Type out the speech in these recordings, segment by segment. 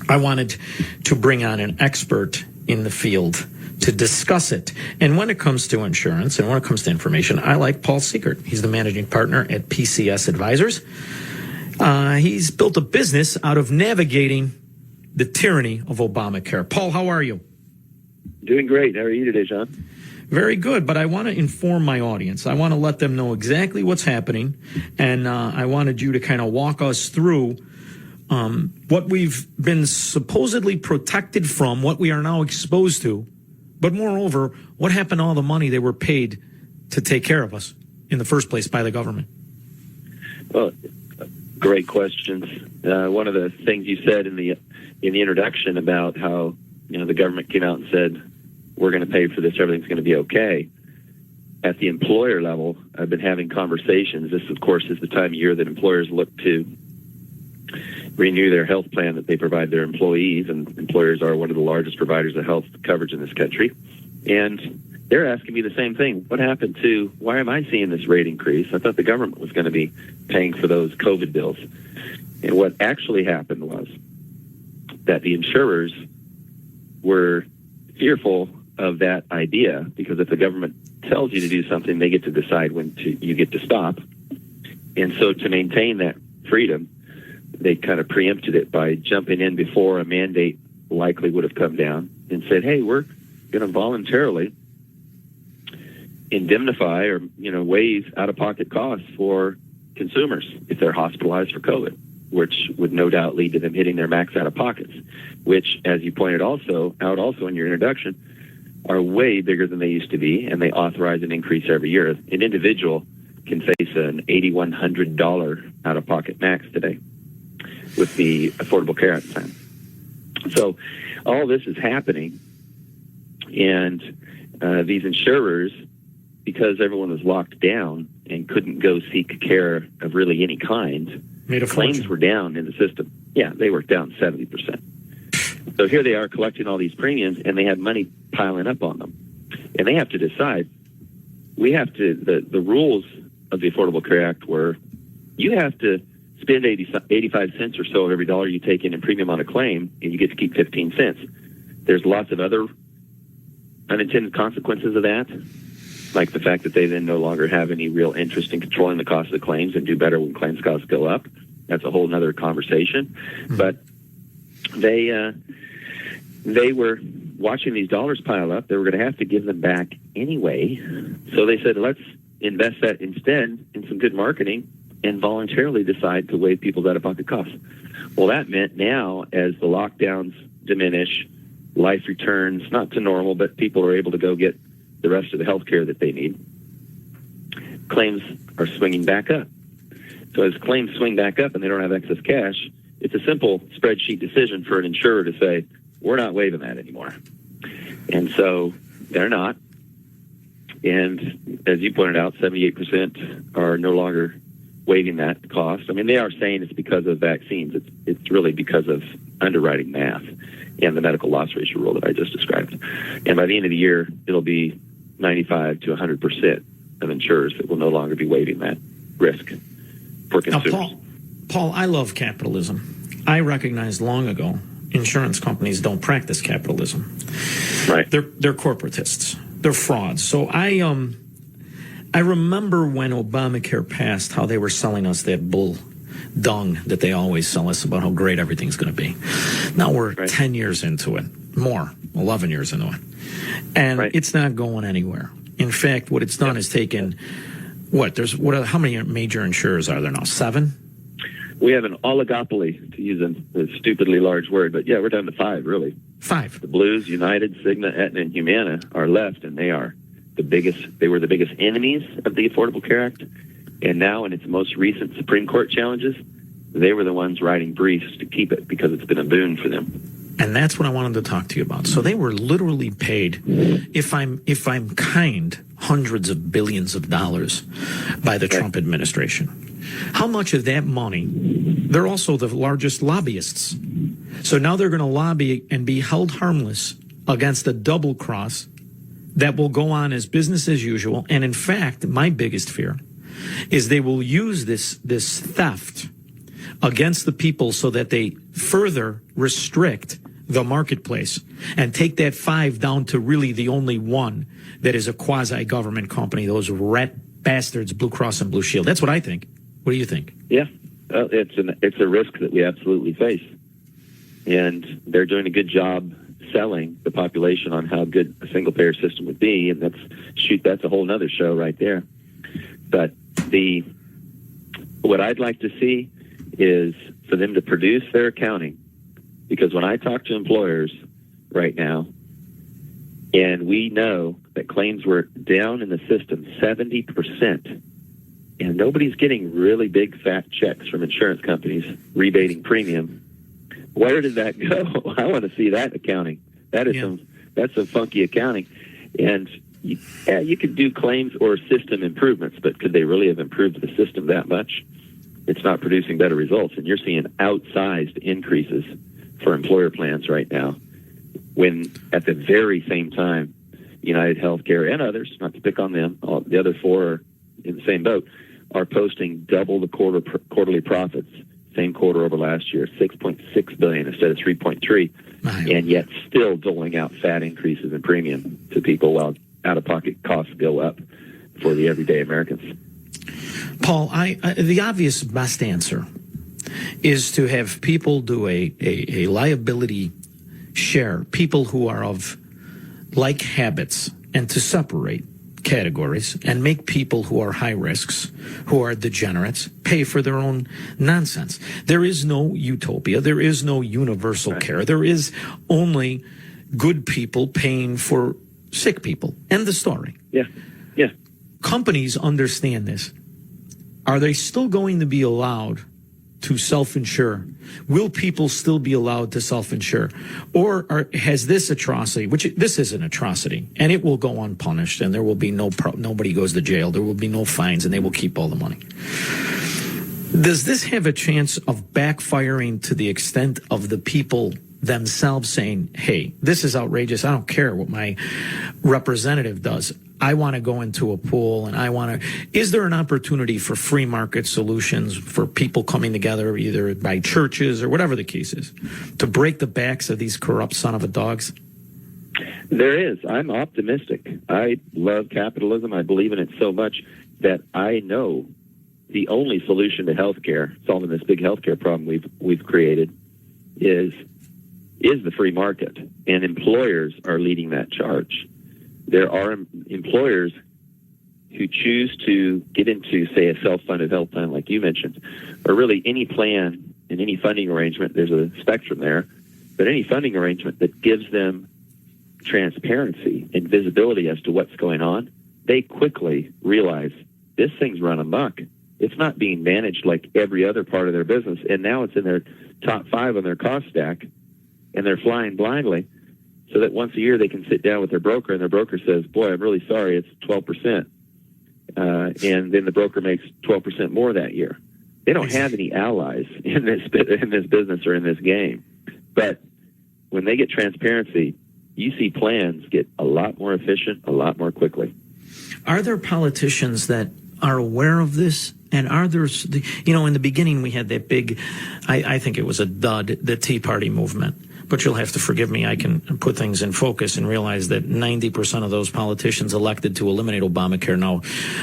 I wanted to bring on an expert in the field to discuss it. And when it comes to insurance and when it comes to information, I like Paul Seegert. He's the managing partner at PCS Advisers. He's built a business out of navigating the tyranny of Obamacare. Paul, how are you? Doing great. How are you today, Shaun? Very good, but I want to inform my audience. I want to let them know exactly what's happening, and I wanted you to kind of walk us through what we've been supposedly protected from, what we are now exposed to, but moreover, what happened to all the money they were paid to take care of us in the first place by the government? Well, great questions. One of the things you said in the introduction about how the government came out and said, we're going to pay for this, everything's going to be okay. At the employer level, I've been having conversations. This, of course, is the time of year that employers look to renew their health plan that they provide their employees, and employers are one of the largest providers of health coverage in this country. And they're asking me the same thing. Why am I seeing this rate increase? I thought the government was going to be paying for those COVID bills. And what actually happened was that the insurers were fearful of that idea, because if the government tells you to do something, they get to decide when you get to stop. And so to maintain that freedom, they kind of preempted it by jumping in before a mandate likely would have come down and said, hey, we're going to voluntarily indemnify or waive out-of-pocket costs for consumers if they're hospitalized for COVID, which would no doubt lead to them hitting their max out-of-pockets, which, as you pointed out in your introduction, are way bigger than they used to be, and they authorize an increase every year. An individual can face an $8,100 out-of-pocket max today with the Affordable Care Act plan. So all this is happening, and these insurers, because everyone was locked down and couldn't go seek care of really any kind, claims were down in the system. Yeah, they were down 70%. So here they are collecting all these premiums, and they have money piling up on them. And they have to decide, the rules of the Affordable Care Act were, you have to spend 85 cents or so of every dollar you take in premium on a claim, and you get to keep 15 cents. There's lots of other unintended consequences of that, like the fact that they then no longer have any real interest in controlling the cost of the claims and do better when claims costs go up. That's a whole nother conversation. Mm-hmm. But they were watching these dollars pile up. They were going to have to give them back anyway. So they said, let's invest that instead in some good marketing and voluntarily decide to waive people's out-of-pocket costs. Well, that meant now, as the lockdowns diminish, life returns, not to normal, but people are able to go get the rest of the health care that they need, claims are swinging back up. So as claims swing back up and they don't have excess cash, it's a simple spreadsheet decision for an insurer to say, we're not waiving that anymore. And so they're not. And as you pointed out, 78% are no longer waiving that cost. I mean, they are saying it's because of vaccines. It's really because of underwriting math and the medical loss ratio rule that I just described. And by the end of the year, it'll be 95 to 100% of insurers that will no longer be waiving that risk for consumers. Now, Paul, I love capitalism. I recognized long ago insurance companies don't practice capitalism. Right. They're corporatists. They're frauds. So I remember when Obamacare passed, how they were selling us that bull dung that they always sell us about how great everything's going to be. Now we're 10 years into it, 11 years into it. And it's not going anywhere. In fact, what it's done is taken, how many major insurers are there now? 7? We have an oligopoly, to use a stupidly large word, but we're down to 5, really. 5. The Blues, United, Cigna, Aetna, and Humana are left, and they were the biggest enemies of the Affordable Care Act. And now, in its most recent Supreme Court challenges, they were the ones writing briefs to keep it because it's been a boon for them. And that's what I wanted to talk to you about. So they were literally paid, if I'm kind, hundreds of billions of dollars by the Trump administration. How much of that money? They're also the largest lobbyists. So now they're going to lobby and be held harmless against a double cross that will go on as business as usual. And in fact, my biggest fear is they will use this theft against the people so that they further restrict the marketplace and take that 5 down to really the only one that is a quasi-government company, those rat bastards, Blue Cross and Blue Shield. That's what I think. What do you think? Yeah, it's a risk that we absolutely face. And they're doing a good job selling the population on how good a single-payer system would be, and that's a whole other show right there. But what I'd like to see is for them to produce their accounting, because when I talk to employers right now, and we know that claims were down in the system 70%, and nobody's getting really big fat checks from insurance companies rebating premium. Where did that go? I want to see that accounting. That's some funky accounting. And you could do claims or system improvements, but could they really have improved the system that much? It's not producing better results, and you're seeing outsized increases for employer plans right now, when at the very same time, United Healthcare and others, not to pick on them, all the other 4 are in the same boat, are posting double the quarterly profits, same quarter over last year, $6.6 billion instead of $3.3, and yet still doling out fat increases in premium to people while out-of-pocket costs go up for the everyday Americans. Paul, the obvious best answer is to have people do a liability share, people who are of like habits, and to separate categories and make people who are high risks, who are degenerates, pay for their own nonsense. There is no utopia. There is no universal care. There is only good people paying for sick people. End of story. Yeah. Companies understand this. Are they still going to be allowed to self-insure? Will people still be allowed to self-insure? Or has this atrocity, which this is an atrocity, and it will go unpunished, and there will be nobody goes to jail, there will be no fines, and they will keep all the money. Does this have a chance of backfiring to the extent of the people themselves saying, hey, this is outrageous, I don't care what my representative does, I want to go into a pool, and is there an opportunity for free market solutions, for people coming together either by churches or whatever the case is, to break the backs of these corrupt son of a dogs? There is. I'm optimistic. I love capitalism. I believe in it so much that I know the only solution to healthcare, solving this big healthcare problem we've created, is the free market, and employers are leading that charge. There are employers who choose to get into, say, a self-funded health plan like you mentioned, or really any plan and any funding arrangement. There's a spectrum there, but any funding arrangement that gives them transparency and visibility as to what's going on, they quickly realize this thing's run amok. It's not being managed like every other part of their business, and now it's in their top 5 on their cost stack, and they're flying blindly, so that once a year they can sit down with their broker, and their broker says, boy, I'm really sorry, it's 12%. And then the broker makes 12% more that year. They don't have any allies in this business or in this game. But when they get transparency, you see plans get a lot more efficient, a lot more quickly. Are there politicians that are aware of this? And are there, in the beginning we had that big, I think it was a dud, the Tea Party movement. But you'll have to forgive me. I can put things in focus and realize that 90% of those politicians elected to eliminate Obamacare now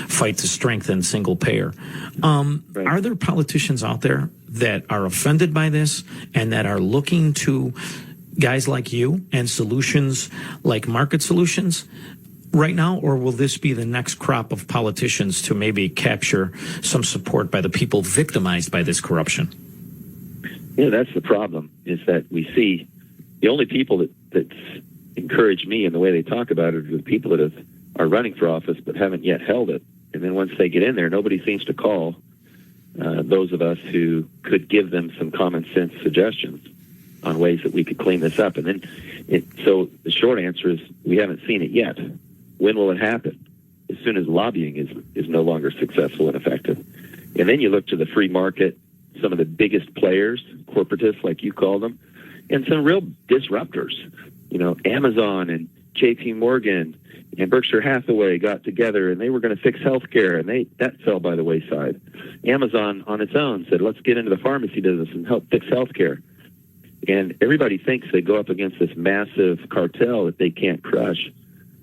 fight to strengthen single payer. Right. Are there politicians out there that are offended by this and that are looking to guys like you and solutions like market solutions right now, or will this be the next crop of politicians to maybe capture some support by the people victimized by this corruption? Yeah, that's the problem, is that we see the only people that's encourage me in the way they talk about it are the people that are running for office but haven't yet held it. And then once they get in there, nobody seems to call those of us who could give them some common sense suggestions on ways that we could clean this up. And then, so the short answer is we haven't seen it yet. When will it happen? As soon as lobbying is no longer successful and effective. And then you look to the free market, some of the biggest players, corporatists like you call them, and some real disruptors, Amazon and JP Morgan and Berkshire Hathaway got together, and they were going to fix healthcare, and that fell by the wayside. Amazon on its own said, let's get into the pharmacy business and help fix healthcare. And everybody thinks they go up against this massive cartel that they can't crush.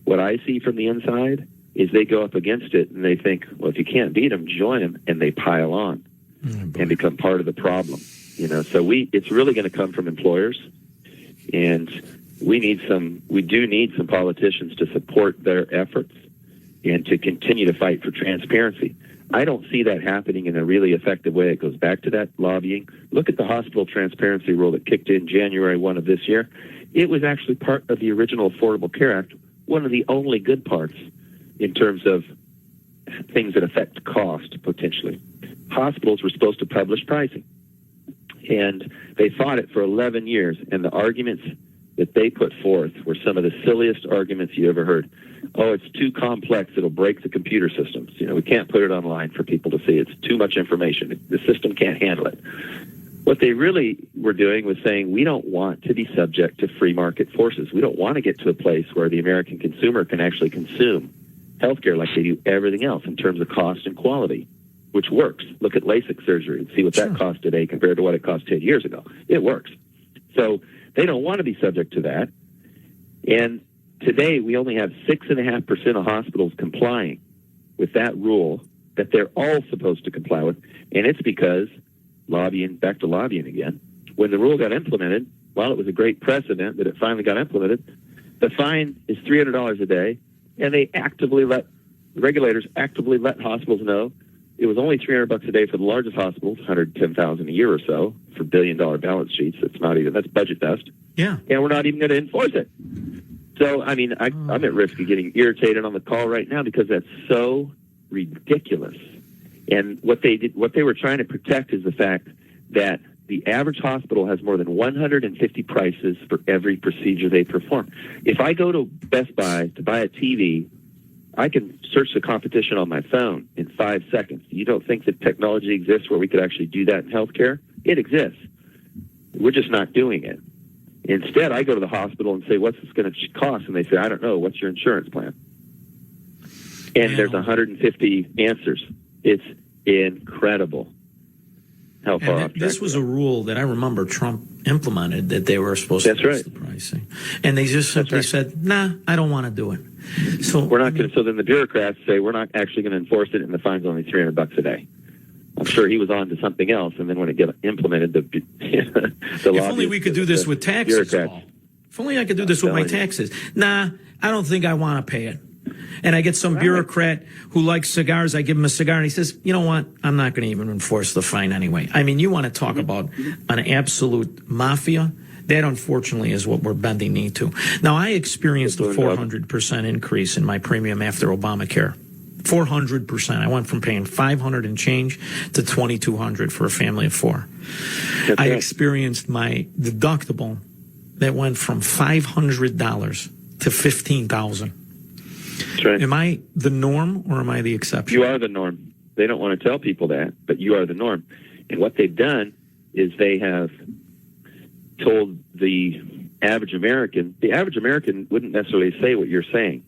What I see from the inside is they go up against it, and they think, well, if you can't beat them, join them, and they pile on and become part of the problem. So it's really going to come from employers, and we do need some politicians to support their efforts and to continue to fight for transparency. I don't see that happening in a really effective way. It goes back to that lobbying. Look at the hospital transparency rule that kicked in January 1 of this year. It was actually part of the original Affordable Care Act, one of the only good parts in terms of things that affect cost, potentially. Hospitals were supposed to publish pricing, and they fought it for 11 years, and the arguments that they put forth were some of the silliest arguments you ever heard. Oh, it's too complex. It'll break the computer systems. We can't put it online for people to see. It's too much information. The system can't handle it. What they really were doing was saying, we don't want to be subject to free market forces. We don't want to get to a place where the American consumer can actually consume healthcare like they do everything else in terms of cost and quality, which works. Look at LASIK surgery and see what that costs today compared to what it cost 10 years ago. It works. So they don't want to be subject to that. And today we only have 6.5% of hospitals complying with that rule that they're all supposed to comply with. And it's because back to lobbying again. When the rule got implemented, while it was a great precedent that it finally got implemented, the fine is $300 a day, and regulators actively let hospitals know it was only $300 a day for the largest hospitals, $110,000 a year or so for billion-dollar balance sheets. That's budget dust. Yeah, and we're not even going to enforce it. So, I'm at risk of getting irritated on the call right now because that's so ridiculous. And what they were trying to protect is the fact that the average hospital has more than 150 prices for every procedure they perform. If I go to Best Buy to buy a TV, I can search the competition on my phone in 5 seconds. You don't think that technology exists where we could actually do that in healthcare? It exists. We're just not doing it. Instead, I go to the hospital and say, what's this going to cost? And they say, I don't know. What's your insurance plan? And there's 150 answers. It's incredible how far off this was a rule that I remember Trump implemented, that they were supposed to fix the pricing. And they just simply said, nah, I don't want to do it. So we're not going to. So then the bureaucrats say we're not actually going to enforce it, and the fine's only $300 a day. I'm sure he was on to something else, and then when it got implemented, the if only we could do this with taxes, Paul. If only I could do this with my taxes. Nah, I don't think I want to pay it. And I get some bureaucrat who likes cigars. I give him a cigar, and he says, you know what? I'm not going to even enforce the fine anyway. You want to talk about an absolute mafia? That, unfortunately, is what we're bending knee to. Now, I experienced a 400% increase in my premium after Obamacare. 400%. I went from paying $500 and change to $2,200 for a family of four. I experienced my deductible that went from $500 to $15,000. That's right. Am I the norm or am I the exception? You are the norm. They don't want to tell people that, but you are the norm. And what they've done is they have told the average American wouldn't necessarily say what you're saying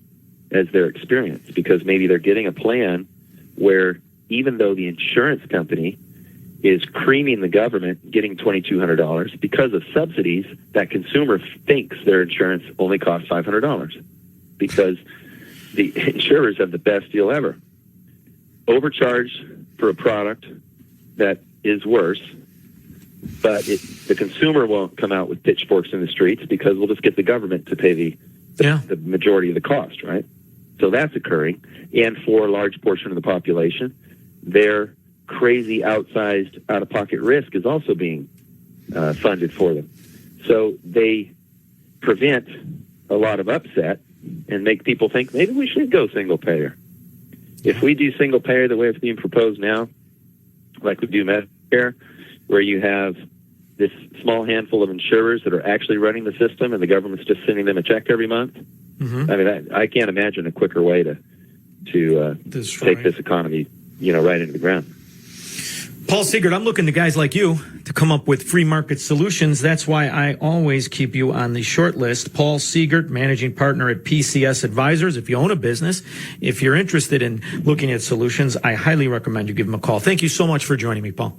as their experience, because maybe they're getting a plan where even though the insurance company is creaming the government, getting $2,200 because of subsidies, that consumer thinks their insurance only costs $500 because the insurers have the best deal ever. Overcharge for a product that is worse, but the consumer won't come out with pitchforks in the streets because we'll just get the government to pay the majority of the cost, right? So that's occurring. And for a large portion of the population, their crazy outsized out-of-pocket risk is also being funded for them. So they prevent a lot of upset and make people think maybe we should go single payer. If we do single payer the way it's being proposed now, like we do Medicare, where you have this small handful of insurers that are actually running the system and the government's just sending them a check every month, I can't imagine a quicker way to take this economy, right into the ground. Paul Seegert, I'm looking to guys like you to come up with free market solutions. That's why I always keep you on the short list. Paul Seegert, managing partner at PCS Advisers. If you own a business, if you're interested in looking at solutions, I highly recommend you give him a call. Thank you so much for joining me, Paul.